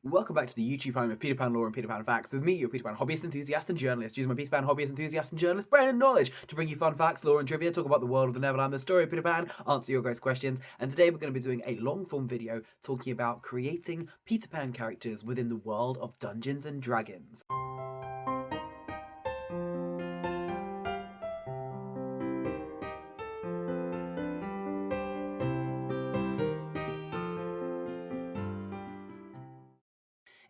Welcome back to the YouTube home of Peter Pan Lore and Peter Pan Facts with me, your Peter Pan hobbyist, enthusiast, and journalist, using my Peter Pan hobbyist, enthusiast, and journalist brain and knowledge to bring you fun facts, lore, and trivia, talk about the world of the Neverland, the story of Peter Pan, answer your guys' questions, and today we're going to be doing a long-form video talking about creating Peter Pan characters within the world of Dungeons and Dragons.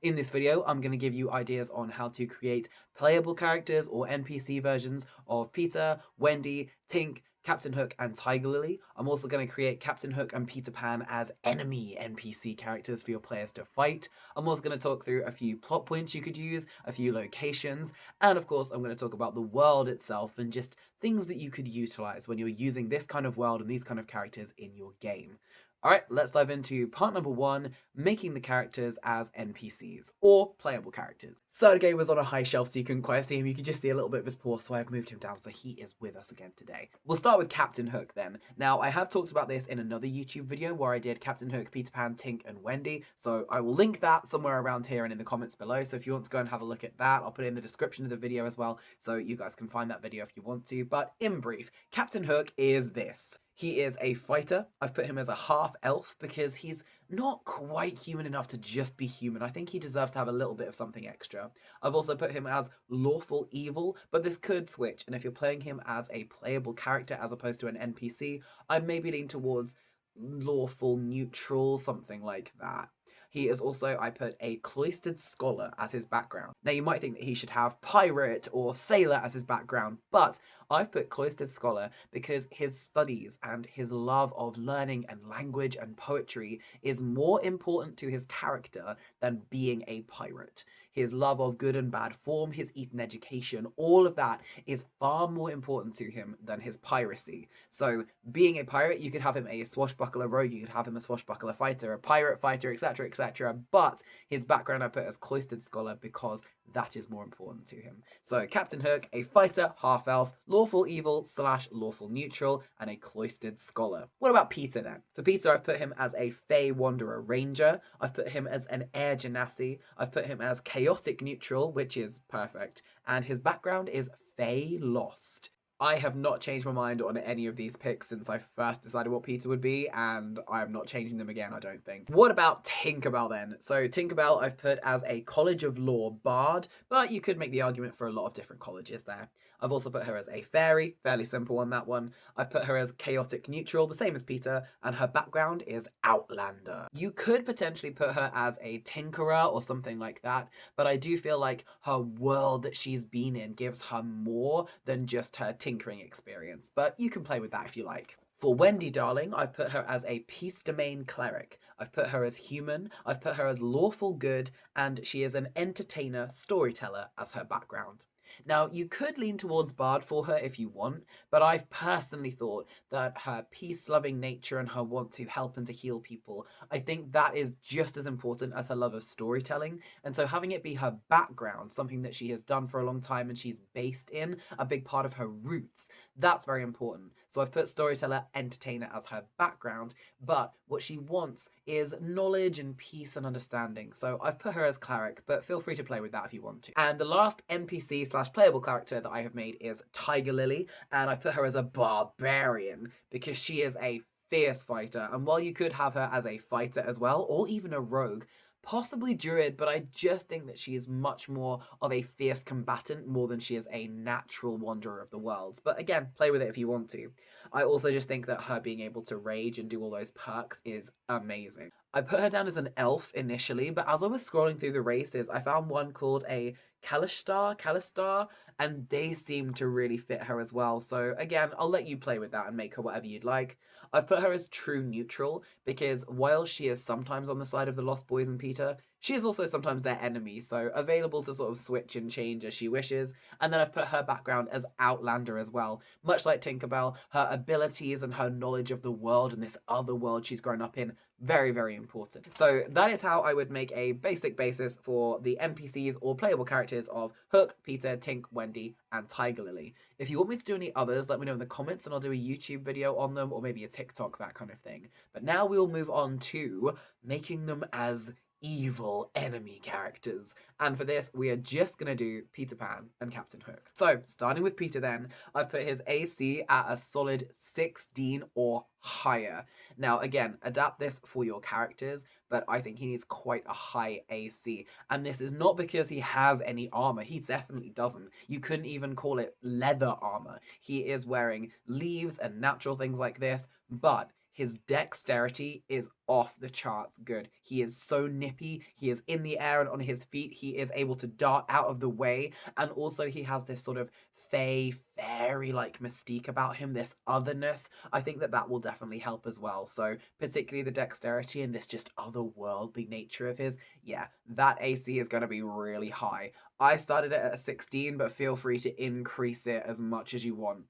In this video, I'm going to give you ideas on how to create playable characters or NPC versions of Peter, Wendy, Tink, Captain Hook, and Tiger Lily. I'm also going to create Captain Hook and Peter Pan as enemy NPC characters for your players to fight. I'm also going to talk through a few plot points you could use, a few locations, and of course I'm going to talk about the world itself and just things that you could utilize when you're using this kind of world and these kind of characters in your game. Alright, let's dive into part number 1, making the characters as NPCs, or playable characters. Sergey was on a high shelf so you couldn't quite see him, you could just see a little bit of his paw, so I've moved him down so he is with us again today. We'll start with Captain Hook then. Now, I have talked about this in another YouTube video where I did Captain Hook, Peter Pan, Tink, and Wendy, so I will link that somewhere around here and in the comments below, so if you want to go and have a look at that, I'll put it in the description of the video as well, so you guys can find that video if you want to. But in brief, Captain Hook is this. He is a fighter. I've put him as a half-elf because he's not quite human enough to just be human. I think he deserves to have a little bit of something extra. I've also put him as lawful evil, but this could switch, and if you're playing him as a playable character as opposed to an NPC, I'd maybe lean towards lawful neutral, something like that. He is also, I put a cloistered scholar as his background. Now you might think that he should have pirate or sailor as his background, but I've put cloistered scholar because his studies and his love of learning and language and poetry is more important to his character than being a pirate. His love of good and bad form, his Eton education, all of that is far more important to him than his piracy. So being a pirate, you could have him a swashbuckler rogue, you could have him a swashbuckler fighter, a pirate fighter, etc, etc. But his background I put as cloistered scholar because that is more important to him. So Captain Hook, a fighter, half-elf, lawful evil / lawful neutral, and a cloistered scholar. What about Peter then? For Peter, I've put him as a Fey Wanderer Ranger, I've put him as an Air Genasi, I've put him as chaotic neutral, which is perfect, and his background is Fey Lost. I have not changed my mind on any of these picks since I first decided what Peter would be, and I am not changing them again, I don't think. What about Tinkerbell then? So Tinkerbell I've put as a College of Law bard, but you could make the argument for a lot of different colleges there. I've also put her as a fairy, fairly simple on that one. I've put her as chaotic neutral, the same as Peter, and her background is Outlander. You could potentially put her as a tinkerer or something like that, but I do feel like her world that she's been in gives her more than just her tinkering experience, but you can play with that if you like. For Wendy, darling, I've put her as a peace domain cleric. I've put her as human, I've put her as lawful good, and she is an entertainer storyteller as her background. Now, you could lean towards Bard for her if you want, but I've personally thought that her peace-loving nature and her want to help and to heal people, I think that is just as important as her love of storytelling, and so having it be her background, something that she has done for a long time and she's based in, a big part of her roots, that's very important. So I've put storyteller, entertainer as her background, but what she wants is knowledge and peace and understanding, so I've put her as cleric, but feel free to play with that if you want to. And the last NPC / playable character that I have made is Tiger Lily, and I've put her as a barbarian because she is a fierce fighter, and while you could have her as a fighter as well, or even a rogue, possibly druid, but I just think that she is much more of a fierce combatant more than she is a natural wanderer of the worlds. But again, play with it if you want to. I also just think that her being able to rage and do all those perks is amazing. I put her down as an elf initially, but as I was scrolling through the races, I found one called a Kalistar, and they seem to really fit her as well. So again, I'll let you play with that and make her whatever you'd like. I've put her as true neutral because while she is sometimes on the side of the Lost Boys and Peter, she is also sometimes their enemy, so available to sort of switch and change as she wishes. And then I've put her background as Outlander as well. Much like Tinkerbell, her abilities and her knowledge of the world and this other world she's grown up in, very, very important. So that is how I would make a basic basis for the NPCs or playable characters of Hook, Peter, Tink, Wendy, and Tiger Lily. If you want me to do any others, let me know in the comments and I'll do a YouTube video on them or maybe a TikTok, that kind of thing. But now we'll move on to making them as evil enemy characters. And for this, we are just going to do Peter Pan and Captain Hook. So, starting with Peter then, I've put his AC at a solid 16 or higher. Now, again, adapt this for your characters, but I think he needs quite a high AC. And this is not because he has any armor. He definitely doesn't. You couldn't even call it leather armor. He is wearing leaves and natural things like this, but his dexterity is off the charts good. He is so nippy. He is in the air and on his feet. He is able to dart out of the way. And also he has this sort of fairy-like mystique about him, this otherness. I think that will definitely help as well. So particularly the dexterity and this just otherworldly nature of his, yeah, that AC is going to be really high. I started it at a 16, but feel free to increase it as much as you want.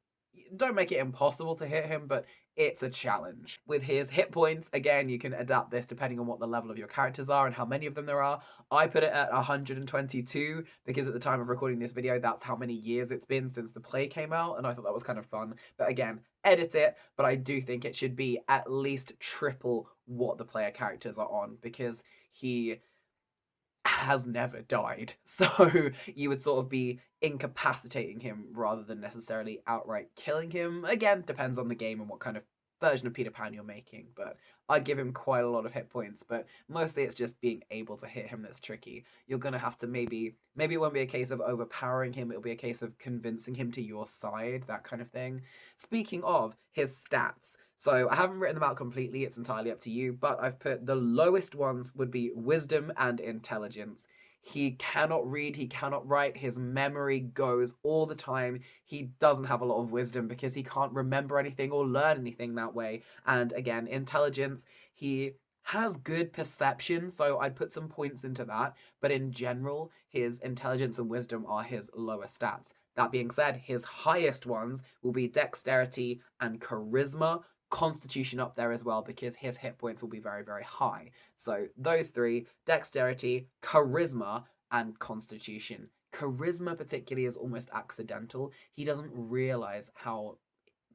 Don't make it impossible to hit him, but it's a challenge. With his hit points, again, you can adapt this depending on what the level of your characters are and how many of them there are. I put it at 122 because at the time of recording this video, that's how many years it's been since the play came out, and I thought that was kind of fun. But again, edit it, but I do think it should be at least triple what the player characters are on because he has never died. So you would sort of be incapacitating him rather than necessarily outright killing him. Again, depends on the game and what kind of version of Peter Pan you're making, but I'd give him quite a lot of hit points, but mostly it's just being able to hit him that's tricky. You're gonna have to maybe it won't be a case of overpowering him, it'll be a case of convincing him to your side, that kind of thing. Speaking of his stats, so I haven't written them out completely, it's entirely up to you, but I've put the lowest ones would be wisdom and intelligence. He cannot read, he cannot write, his memory goes all the time. He doesn't have a lot of wisdom because he can't remember anything or learn anything that way. And again, intelligence, he has good perception, so I'd put some points into that, but in general, his intelligence and wisdom are his lower stats. That being said, his highest ones will be dexterity and charisma, constitution up there as well because his hit points will be very, very high. So those three, dexterity, charisma, and constitution. Charisma particularly is almost accidental. He doesn't realize how,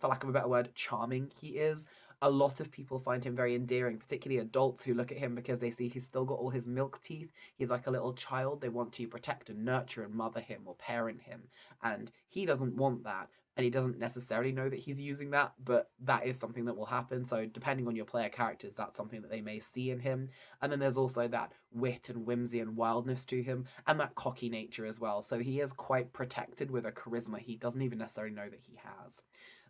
for lack of a better word, charming he is. A lot of people find him very endearing, particularly adults who look at him because they see he's still got all his milk teeth. He's like a little child. They want to protect and nurture and mother him or parent him. And he doesn't want that. And he doesn't necessarily know that he's using that, but that is something that will happen. So depending on your player characters, that's something that they may see in him. And then there's also that wit and whimsy and wildness to him, and that cocky nature as well. So he is quite protected with a charisma he doesn't even necessarily know that he has.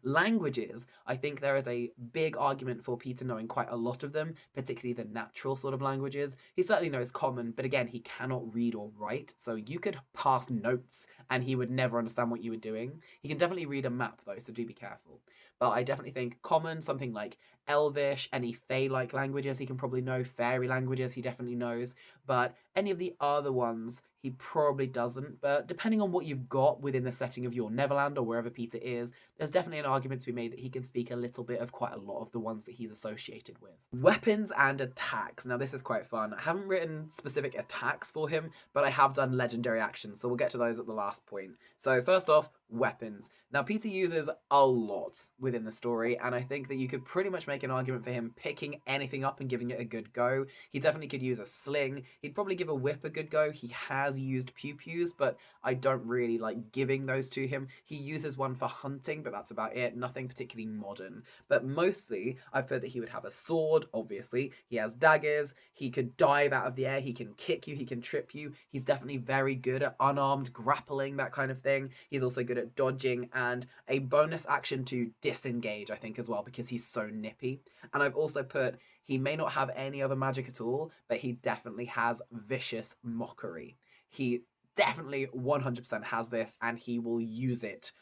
Languages, I think there is a big argument for Peter knowing quite a lot of them, particularly the natural sort of languages. He certainly knows common, but again, he cannot read or write, so you could pass notes and he would never understand what you were doing. He can definitely read a map though, so do be careful. But I definitely think common, something like Elvish, any Fae-like languages he can probably know, fairy languages he definitely knows, but any of the other ones he probably doesn't. But depending on what you've got within the setting of your Neverland or wherever Peter is, there's definitely an argument to be made that he can speak a little bit of quite a lot of the ones that he's associated with. Weapons and attacks. Now this is quite fun. I haven't written specific attacks for him, but I have done legendary actions, so we'll get to those at the last point. So first off, weapons. Now Peter uses a lot within the story, and I think that you could pretty much make an argument for him picking anything up and giving it a good go. He definitely could use a sling. He'd probably give a whip a good go. He has used pew-pews, but I don't really like giving those to him. He uses one for hunting, but that's about it. Nothing particularly modern. But mostly, I've put that he would have a sword, obviously. He has daggers. He could dive out of the air. He can kick you. He can trip you. He's definitely very good at unarmed grappling, that kind of thing. He's also good at dodging and a bonus action to disengage, I think, as well, because he's so nippy. And I've also put he may not have any other magic at all, but he definitely has vicious mockery. He definitely 100% has this, and he will use it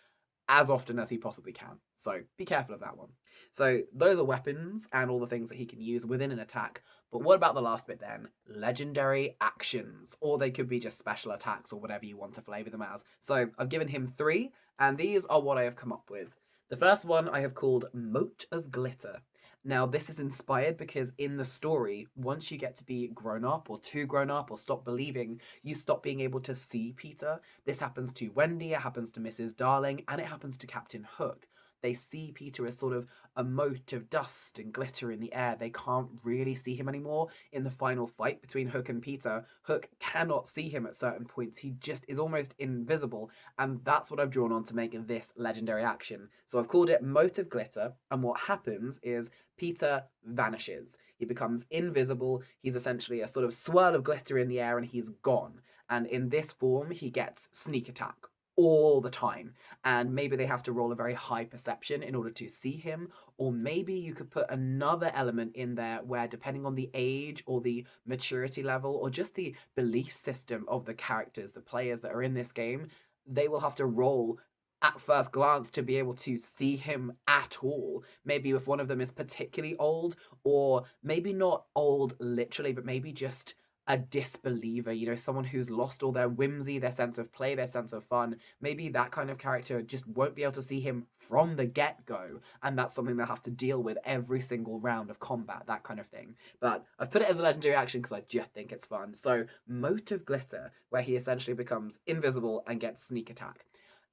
as often as he possibly can. So be careful of that one. So those are weapons and all the things that he can use within an attack. But what about the last bit then? Legendary actions. Or they could be just special attacks or whatever you want to flavour them as. So I've given him 3, and these are what I have come up with. The first one I have called Moat of Glitter. Now, this is inspired because in the story, once you get to be grown up or too grown up or stop believing, you stop being able to see Peter. This happens to Wendy, it happens to Mrs. Darling, and it happens to Captain Hook. they see Peter as sort of a mote of dust and glitter in the air. They can't really see him anymore. In the final fight between Hook and Peter, Hook cannot see him at certain points. He just is almost invisible, and that's what I've drawn on to make this legendary action. So I've called it Mote of Glitter, and what happens is Peter vanishes. He becomes invisible. He's essentially a sort of swirl of glitter in the air, and he's gone. And in this form, he gets sneak attack all the time, and maybe they have to roll a very high perception in order to see him, or maybe you could put another element in there where, depending on the age or the maturity level or just the belief system of the characters, the players that are in this game, they will have to roll at first glance to be able to see him at all. Maybe if one of them is particularly old, or maybe not old literally, but maybe just a disbeliever, someone who's lost all their whimsy, their sense of play, their sense of fun. Maybe that kind of character just won't be able to see him from the get-go, and that's something they'll have to deal with every single round of combat, that kind of thing. But I've put it as a legendary action because I just think it's fun. So, Mote of Glitter, where he essentially becomes invisible and gets sneak attack.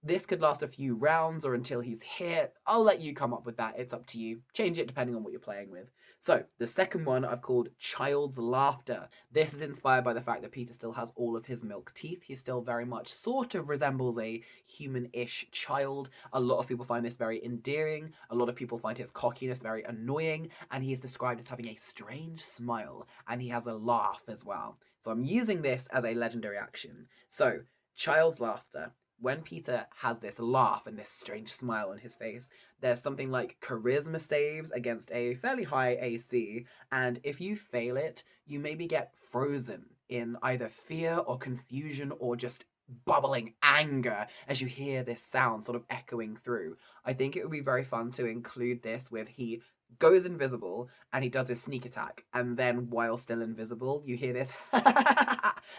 This could last a few rounds or until he's hit. I'll let you come up with that. It's up to you. Change it depending on what you're playing with. So, the second one I've called Child's Laughter. This is inspired by the fact that Peter still has all of his milk teeth. He still very much sort of resembles a human-ish child. A lot of people find this very endearing. A lot of people find his cockiness very annoying. And he is described as having a strange smile. And he has a laugh as well. So I'm using this as a legendary action. So, Child's Laughter. When Peter has this laugh and this strange smile on his face, there's something like charisma saves against a fairly high AC, and if you fail it, you maybe get frozen in either fear or confusion or just bubbling anger as you hear this sound sort of echoing through. I think it would be very fun to include this with he goes invisible and he does his sneak attack, and then while still invisible you hear this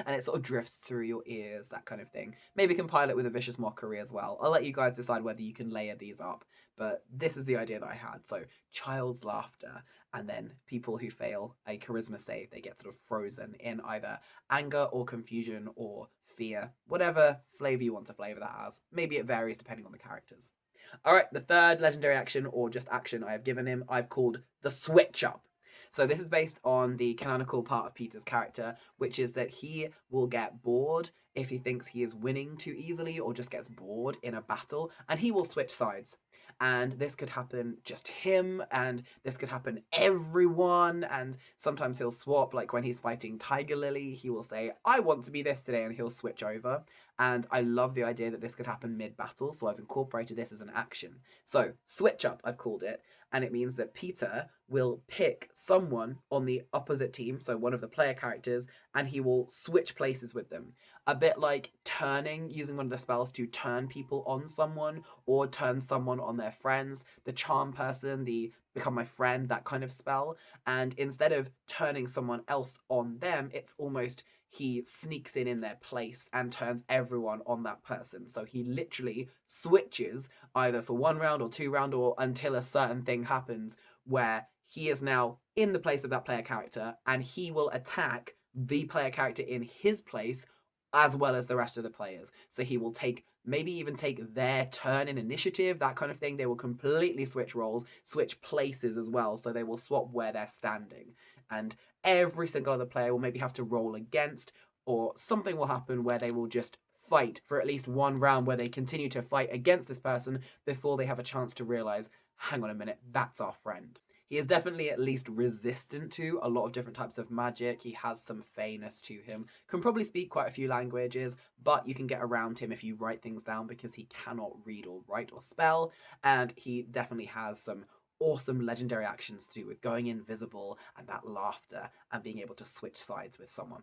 and it sort of drifts through your ears, that kind of thing. Maybe compile it with a vicious mockery as well. I'll let you guys decide whether you can layer these up, but this is the idea that I had. So Child's Laughter, and then people who fail a charisma save, they get sort of frozen in either anger or confusion or fear, whatever flavor you want to flavor that as. Maybe it varies depending on the characters. Alright, the third legendary action, or just action I have given him, I've called the Switch Up. So this is based on the canonical part of Peter's character, which is that he will get bored if he thinks he is winning too easily or just gets bored in a battle, and he will switch sides. And this could happen just him, and this could happen everyone, and sometimes he'll swap, like when he's fighting Tiger Lily, he will say, I want to be this today, and he'll switch over. And I love the idea that this could happen mid-battle, so I've incorporated this as an action. So, Switch Up, I've called it, and it means that Peter will pick someone on the opposite team, so one of the player characters, and he will switch places with them. A bit like turning, using one of the spells to turn people on someone, or turn someone on their friends, the charm person, the become my friend, that kind of spell. And instead of turning someone else on them, it's almost he sneaks in their place and turns everyone on that person. So he literally switches either for 1 round or 2 round, or until a certain thing happens where he is now in the place of that player character, and he will attack the player character in his place as well as the rest of the players. So he will maybe even take their turn in initiative, that kind of thing. They will completely switch roles, switch places as well, so they will swap where they're standing. And every single other player will maybe have to roll against, or something will happen where they will just fight for at least 1 round where they continue to fight against this person before they have a chance to realize, hang on a minute, that's our friend. He is definitely at least resistant to a lot of different types of magic. He has some fayness to him. Can probably speak quite a few languages, but you can get around him if you write things down because he cannot read or write or spell. And he definitely has some awesome legendary actions to do with going invisible and that laughter and being able to switch sides with someone.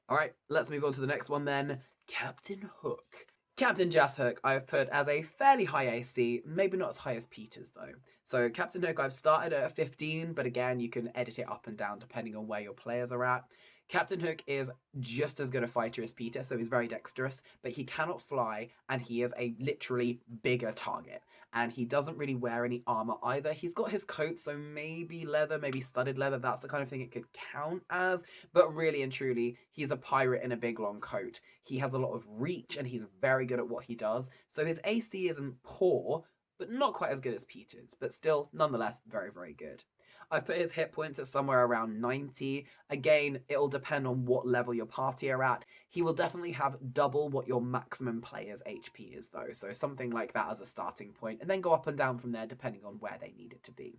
All right, let's move on to the next one then. Captain Hook. Captain Jazz Hook I've put as a fairly high AC, maybe not as high as Peter's though. So Captain Hook I've started at a 15, but again you can edit it up and down depending on where your players are at. Captain Hook is just as good a fighter as Peter, so he's very dexterous, but he cannot fly, and he is a literally bigger target. And he doesn't really wear any armor either. He's got his coat, so maybe leather, maybe studded leather, that's the kind of thing it could count as, but really and truly, he's a pirate in a big long coat. He has a lot of reach, and he's very good at what he does, so his AC isn't poor, but not quite as good as Peter's, but still, nonetheless, very, very good. I've put his hit points at somewhere around 90. Again, it'll depend on what level your party are at. He will definitely have double what your maximum player's HP is, though, so something like that as a starting point, and then go up and down from there depending on where they need it to be.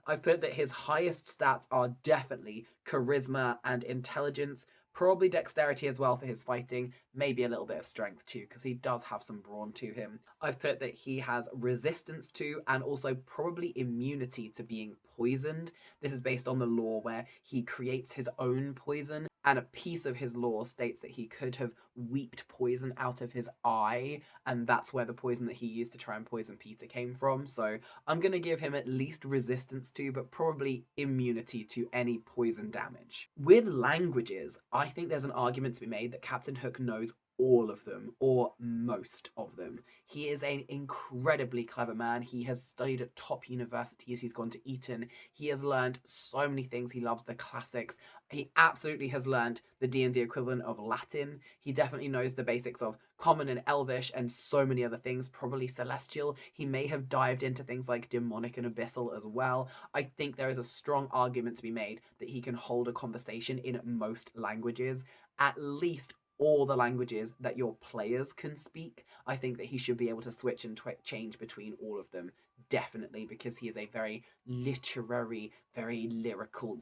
I've put that his highest stats are definitely charisma and intelligence, probably dexterity as well for his fighting, maybe a little bit of strength too, because he does have some brawn to him. I've put that he has resistance to and also probably immunity to being poisoned. This is based on the lore where he creates his own poison, and a piece of his lore states that he could have weeped poison out of his eye, and that's where the poison that he used to try and poison Peter came from. So I'm going to give him at least resistance to, but probably immunity to any poison damage. With languages, I think there's an argument to be made that Captain Hook knows all of them, or most of them. He is an incredibly clever man. He has studied at top universities. He's gone to Eton. He has learned so many things. He loves the classics. He absolutely has learned the D&D equivalent of Latin. He definitely knows the basics of Common and Elvish and so many other things, probably Celestial. He may have dived into things like Demonic and Abyssal as well. I think there is a strong argument to be made that he can hold a conversation in most languages, at least all the languages that your players can speak. I think that he should be able to switch and change between all of them, definitely, because he is a very literary, very lyrical,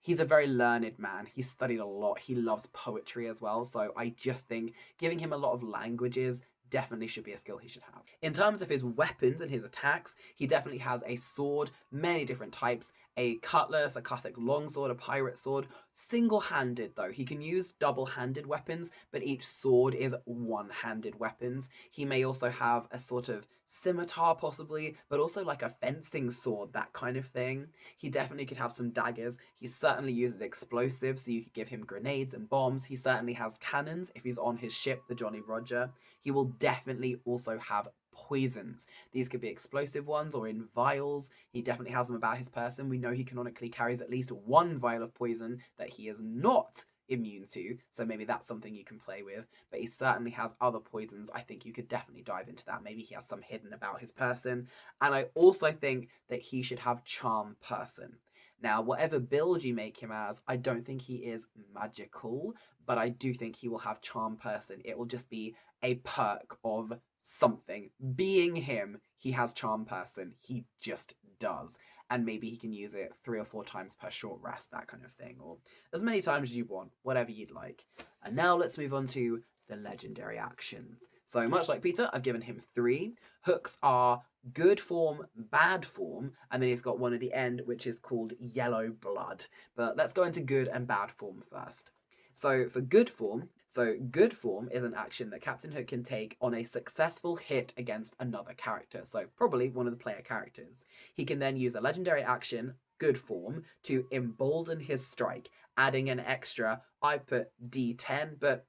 he's a very learned man. He's studied a lot. He loves poetry as well. So I just think giving him a lot of languages definitely should be a skill he should have. In terms of his weapons and his attacks, he definitely has a sword, many different types, a cutlass, a classic longsword, a pirate sword. Single-handed though, he can use double-handed weapons, but each sword is one-handed weapons. He may also have a sort of scimitar possibly, but also like a fencing sword, that kind of thing. He definitely could have some daggers. He certainly uses explosives, so you could give him grenades and bombs. He certainly has cannons if he's on his ship, the Jolly Roger. He will definitely also have poisons. These could be explosive ones or in vials. He definitely has them about his person. We know he canonically carries at least one vial of poison that he is not immune to, so maybe that's something you can play with, but he certainly has other poisons. I think you could definitely dive into that. Maybe he has some hidden about his person. And I also think that he should have charm person. Now, whatever build you make him as, I don't think he is magical, but I do think he will have charm person. It will just be a perk of something. Being him, he has charm person. He just does. And maybe he can use it 3 or 4 times per short rest, that kind of thing, or as many times as you want, whatever you'd like. And now let's move on to the legendary actions. So much like Peter, I've given him 3. Hooks are good form, bad form, and then he's got one at the end, which is called yellow blood. But let's go into good and bad form first. So for good form is an action that Captain Hook can take on a successful hit against another character, so probably one of the player characters. He can then use a legendary action, good form, to embolden his strike, adding an extra, I've put D10, but,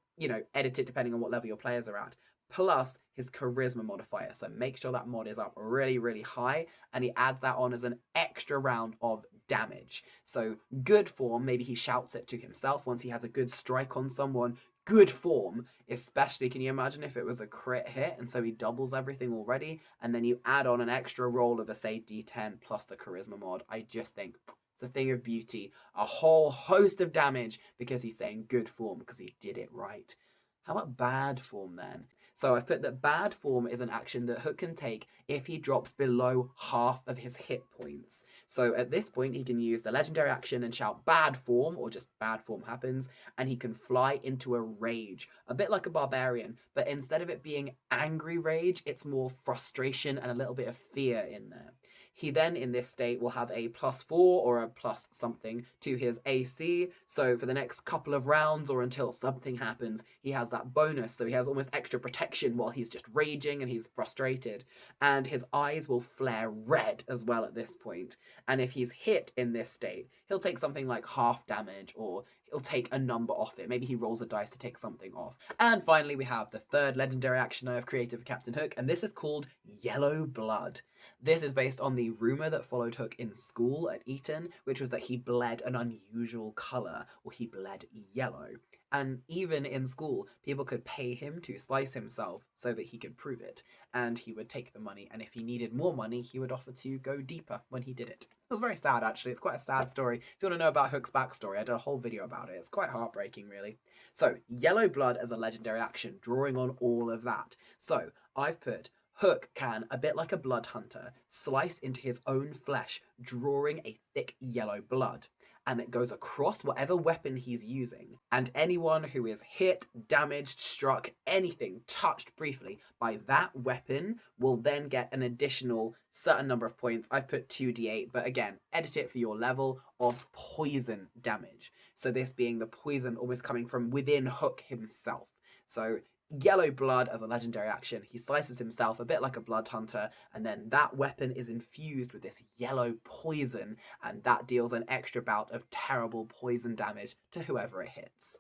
edit it depending on what level your players are at, plus his charisma modifier. So make sure that mod is up really, really high, and he adds that on as an extra round of damage. So good form, maybe he shouts it to himself once he has a good strike on someone. Good form, especially, can you imagine if it was a crit hit and so he doubles everything already, and then you add on an extra roll of a, say, D10 plus the charisma mod. I just think it's a thing of beauty. A whole host of damage because he's saying good form because he did it right. How about bad form then? So I've put that bad form is an action that Hook can take if he drops below half of his hit points. So at this point, he can use the legendary action and shout bad form, or just bad form happens, and he can fly into a rage, a bit like a barbarian, but instead of it being angry rage, it's more frustration and a little bit of fear in there. He then, in this state, will have a +4 or a plus something to his AC. So for the next couple of rounds or until something happens, he has that bonus. So he has almost extra protection while he's just raging and he's frustrated. And his eyes will flare red as well at this point. And if he's hit in this state, he'll take something like half damage, or he'll take a number off it. Maybe he rolls a dice to take something off. And finally, we have the third legendary action I have created for Captain Hook, and this is called Yellow Blood. This is based on the rumour that followed Hook in school at Eton, which was that he bled an unusual colour, or he bled yellow. And even in school, people could pay him to slice himself so that he could prove it. And he would take the money. And if he needed more money, he would offer to go deeper when he did it. It was very sad, actually. It's quite a sad story. If you want to know about Hook's backstory, I did a whole video about it. It's quite heartbreaking, really. So, yellow blood as a legendary action, drawing on all of that. So, I've put Hook can, a bit like a blood hunter, slice into his own flesh, drawing a thick yellow blood. And it goes across whatever weapon he's using. And anyone who is hit, damaged, struck, anything, touched briefly by that weapon will then get an additional certain number of points. I've put 2d8, but again, edit it for your level of poison damage. So this being the poison almost coming from within Hook himself. So yellow blood as a legendary action, he slices himself a bit like a blood hunter, and then that weapon is infused with this yellow poison, and that deals an extra bout of terrible poison damage to whoever it hits.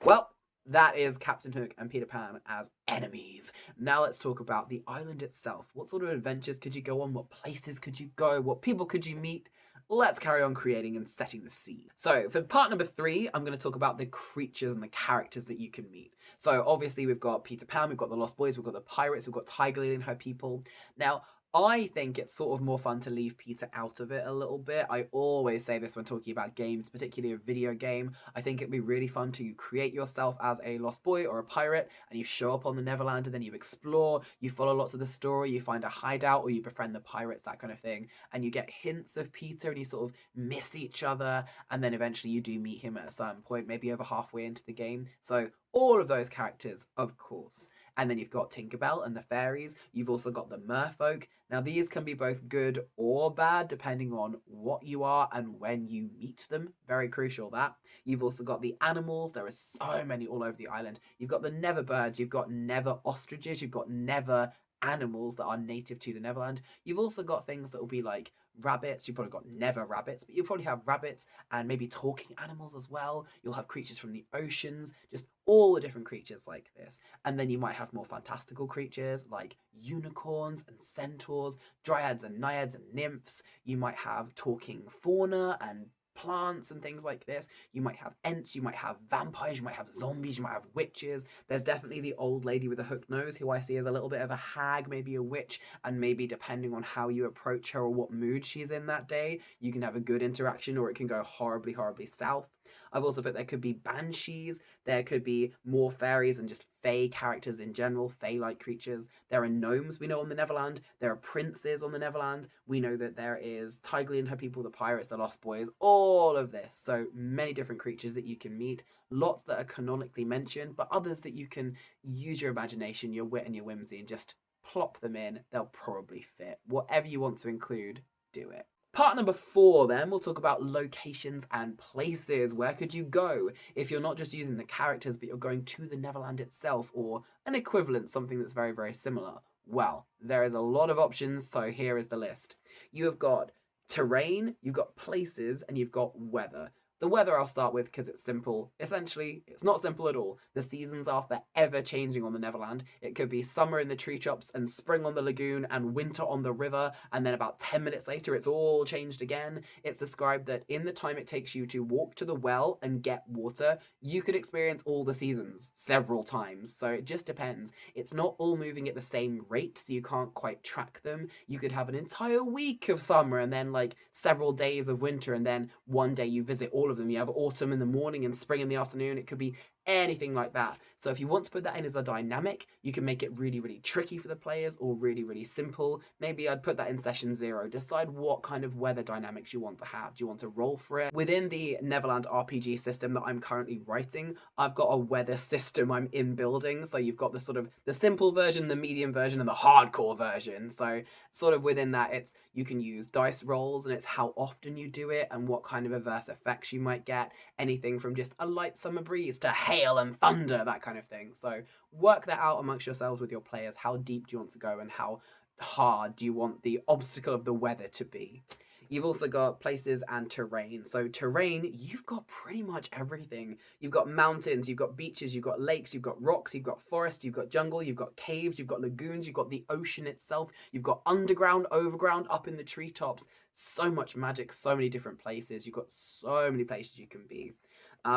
Well, that is Captain Hook and Peter Pan as enemies. Now let's talk about the island itself. What sort of adventures could you go on? What places could you go? What people could you meet? Let's carry on creating and setting the scene. So for part number 3, I'm going to talk about the creatures and the characters that you can meet. So obviously we've got Peter Pan, we've got the Lost Boys, we've got the pirates, we've got Tiger Lily and her people. Now, I think it's sort of more fun to leave Peter out of it a little bit. I always say this when talking about games, particularly a video game. I think it'd be really fun to create yourself as a lost boy or a pirate, and you show up on the Neverland, and then you explore, you follow lots of the story, you find a hideout, or you befriend the pirates, that kind of thing, and you get hints of Peter, and you sort of miss each other, and then eventually you do meet him at a certain point, maybe over halfway into the game. So all of those characters, of course. And then you've got Tinkerbell and the fairies. You've also got the merfolk. Now, these can be both good or bad, depending on what you are and when you meet them. Very crucial, that. You've also got the animals. There are so many all over the island. You've got the never birds. You've got never ostriches. You've got never animals that are native to the Neverland. You've also got things that will be like rabbits. You've probably got never rabbits, but you'll probably have rabbits and maybe talking animals as well. You'll have creatures from the oceans, just all the different creatures like this. And then you might have more fantastical creatures like unicorns and centaurs, dryads and naiads and nymphs. You might have talking fauna and plants and things like this. You might have ents, you might have vampires, you might have zombies, you might have witches. There's definitely the old lady with a hooked nose, who I see as a little bit of a hag, maybe a witch, and maybe depending on how you approach her or what mood she's in that day, you can have a good interaction or it can go horribly, horribly south. I've also put there could be banshees, there could be more fairies and just fae characters in general, fae-like creatures. There are gnomes we know on the Neverland, there are princes on the Neverland, we know that there is Tiger Lily and her people, the pirates, the Lost Boys, all of this. So many different creatures that you can meet, lots that are canonically mentioned, but others that you can use your imagination, your wit and your whimsy and just plop them in. They'll probably fit. Whatever you want to include, do it. Part number 4 then, we'll talk about locations and places. Where could you go if you're not just using the characters, but you're going to the Neverland itself or an equivalent, something that's very, very similar? Well, there is a lot of options, so here is the list. You have got terrain, you've got places, and you've got weather. The weather I'll start with because it's simple. Essentially, it's not simple at all. The seasons are forever changing on the Neverland. It could be summer in the treetops and spring on the lagoon and winter on the river, and then about 10 minutes later it's all changed again. It's described that in the time it takes you to walk to the well and get water, you could experience all the seasons several times. So it just depends. It's not all moving at the same rate, so you can't quite track them. You could have an entire week of summer and then like several days of winter, and then one day you visit all of them. You have autumn in the morning and spring in the afternoon. It could be anything like that. So if you want to put that in as a dynamic, you can make it really, really tricky for the players or really, really simple. Maybe I'd put that in session 0. Decide what kind of weather dynamics you want to have. Do you want to roll for it? Within the Neverland RPG system that I'm currently writing, I've got a weather system I'm in building. So you've got the sort of the simple version, the medium version, and the hardcore version. So sort of within that, it's you can use dice rolls, and it's how often you do it and what kind of adverse effects you might get. Anything from just a light summer breeze to hail and thunder, that kind of thing. So work that out amongst yourselves with your players. How deep do you want to go and how hard do you want the obstacle of the weather to be? You've also got places and terrain. So terrain, you've got pretty much everything. You've got mountains, you've got beaches, you've got lakes, you've got rocks, you've got forest, you've got jungle, you've got caves, you've got lagoons, you've got the ocean itself, you've got underground, overground, up in the treetops. So much magic, so many different places. You've got so many places you can be.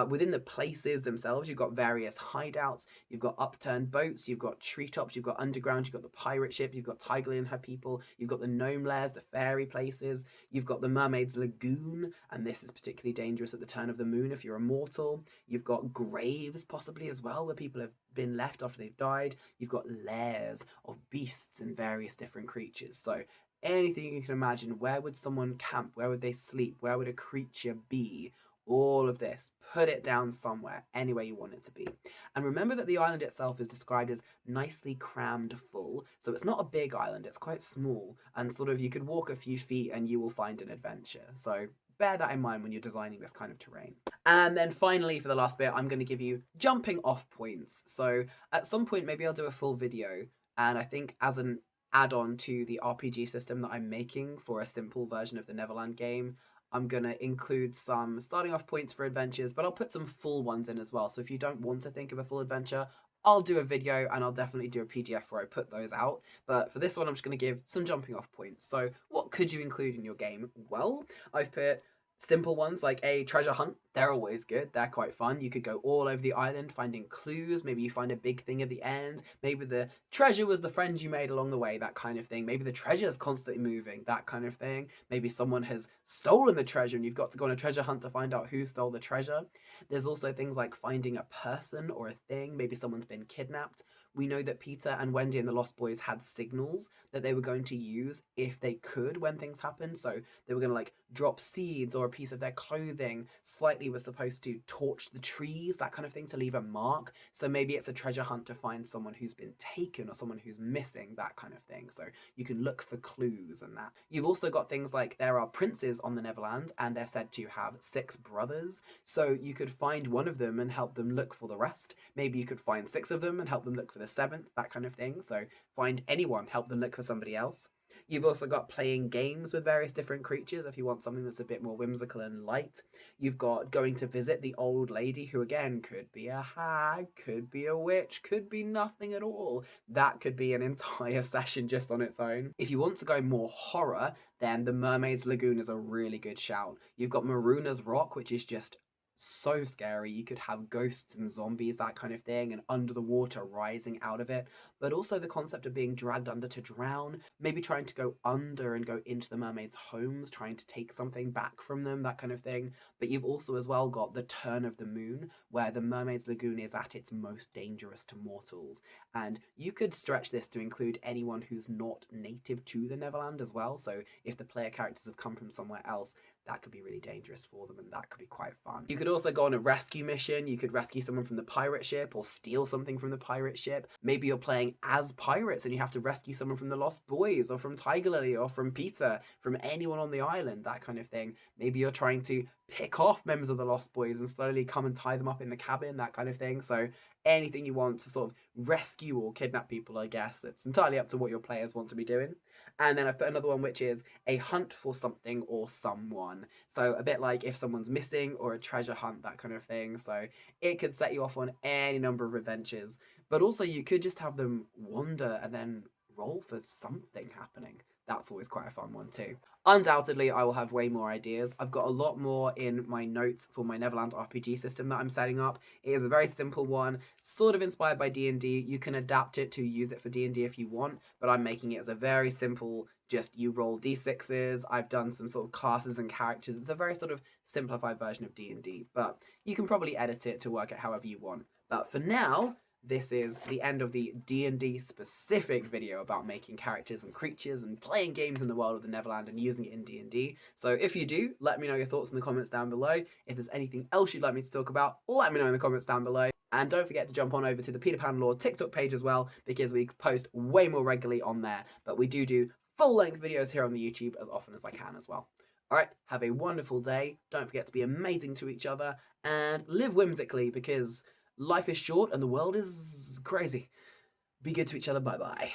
Within the places themselves, you've got various hideouts, you've got upturned boats, you've got treetops, you've got underground, you've got the pirate ship, you've got Tiger Lily and her people, you've got the gnome lairs, the fairy places, you've got the mermaid's lagoon, and this is particularly dangerous at the turn of the moon if you're a mortal. You've got graves possibly as well, where people have been left after they've died. You've got lairs of beasts and various different creatures. So anything you can imagine, where would someone camp? Where would they sleep? Where would a creature be? All of this, put it down somewhere, anywhere you want it to be. And remember that the island itself is described as nicely crammed full. So it's not a big island, it's quite small. And sort of you could walk a few feet and you will find an adventure. So bear that in mind when you're designing this kind of terrain. And then finally, for the last bit, I'm going to give you jumping off points. So at some point, maybe I'll do a full video. And I think as an add-on to the RPG system that I'm making for a simple version of the Neverland game, I'm going to include some starting off points for adventures, but I'll put some full ones in as well. So if you don't want to think of a full adventure, I'll do a video and I'll definitely do a PDF where I put those out. But for this one, I'm just going to give some jumping off points. So what could you include in your game? Well, I've put simple ones like a treasure hunt. They're always good. They're quite fun. You could go all over the island finding clues. Maybe you find a big thing at the end. Maybe the treasure was the friends you made along the way, that kind of thing. Maybe the treasure is constantly moving, that kind of thing. Maybe someone has stolen the treasure and you've got to go on a treasure hunt to find out who stole the treasure. There's also things like finding a person or a thing. Maybe someone's been kidnapped. We know that Peter and Wendy and the Lost Boys had signals that they were going to use if they could when things happened. So they were going to like drop seeds or a piece of their clothing. Slightly was supposed to torch the trees, that kind of thing, to leave a mark. So maybe it's a treasure hunt to find someone who's been taken or someone who's missing, that kind of thing. So you can look for clues and that. You've also got things like there are princes on the Neverland and they're said to have 6 brothers. So you could find one of them and help them look for the rest. Maybe you could find 6 of them and help them look for the 7th, that kind of thing. So find anyone, help them look for somebody else. You've also got playing games with various different creatures if you want something that's a bit more whimsical and light. You've got going to visit the old lady, who again could be a hag, could be a witch, could be nothing at all. That could be an entire session just on its own. If you want to go more horror, then the Mermaid's Lagoon is a really good shout. You've got Maruna's Rock, which is just so scary. You could have ghosts and zombies, that kind of thing, and under the water rising out of it. But also the concept of being dragged under to drown, maybe trying to go under and go into the mermaids' homes, trying to take something back from them, that kind of thing. But you've also as well got the turn of the moon, where the Mermaid's Lagoon is at its most dangerous to mortals. And you could stretch this to include anyone who's not native to the Neverland as well. So if the player characters have come from somewhere else, that could be really dangerous for them and that could be quite fun. You could also go on a rescue mission. You could rescue someone from the pirate ship or steal something from the pirate ship. Maybe you're playing as pirates and you have to rescue someone from the Lost Boys or from Tiger Lily or from Peter, from anyone on the island, that kind of thing. Maybe you're trying to pick off members of the Lost Boys and slowly come and tie them up in the cabin, that kind of thing. So anything you want to sort of rescue or kidnap people, I guess. It's entirely up to what your players want to be doing. And then I've put another one, which is a hunt for something or someone. So a bit like if someone's missing or a treasure hunt, that kind of thing. So it could set you off on any number of adventures. But also you could just have them wander and then roll for something happening. That's always quite a fun one too. Undoubtedly, I will have way more ideas. I've got a lot more in my notes for my Neverland RPG system that I'm setting up. It is a very simple one, sort of inspired by D&D. You can adapt it to use it for D&D if you want, but I'm making it as a very simple, just you roll d6s. I've done some sort of classes and characters. It's a very sort of simplified version of D&D, but you can probably edit it to work it however you want. But for now, this is the end of the D&D specific video about making characters and creatures and playing games in the world of the Neverland and using it in D&D. So if you do, let me know your thoughts in the comments down below. If there's anything else you'd like me to talk about, let me know in the comments down below. And don't forget to jump on over to the peterpanlore TikTok page as well, because we post way more regularly on there. But we do full-length videos here on the YouTube as often as I can as well. Alright, have a wonderful day. Don't forget to be amazing to each other and live whimsically, because life is short and the world is crazy. Be good to each other. Bye-bye.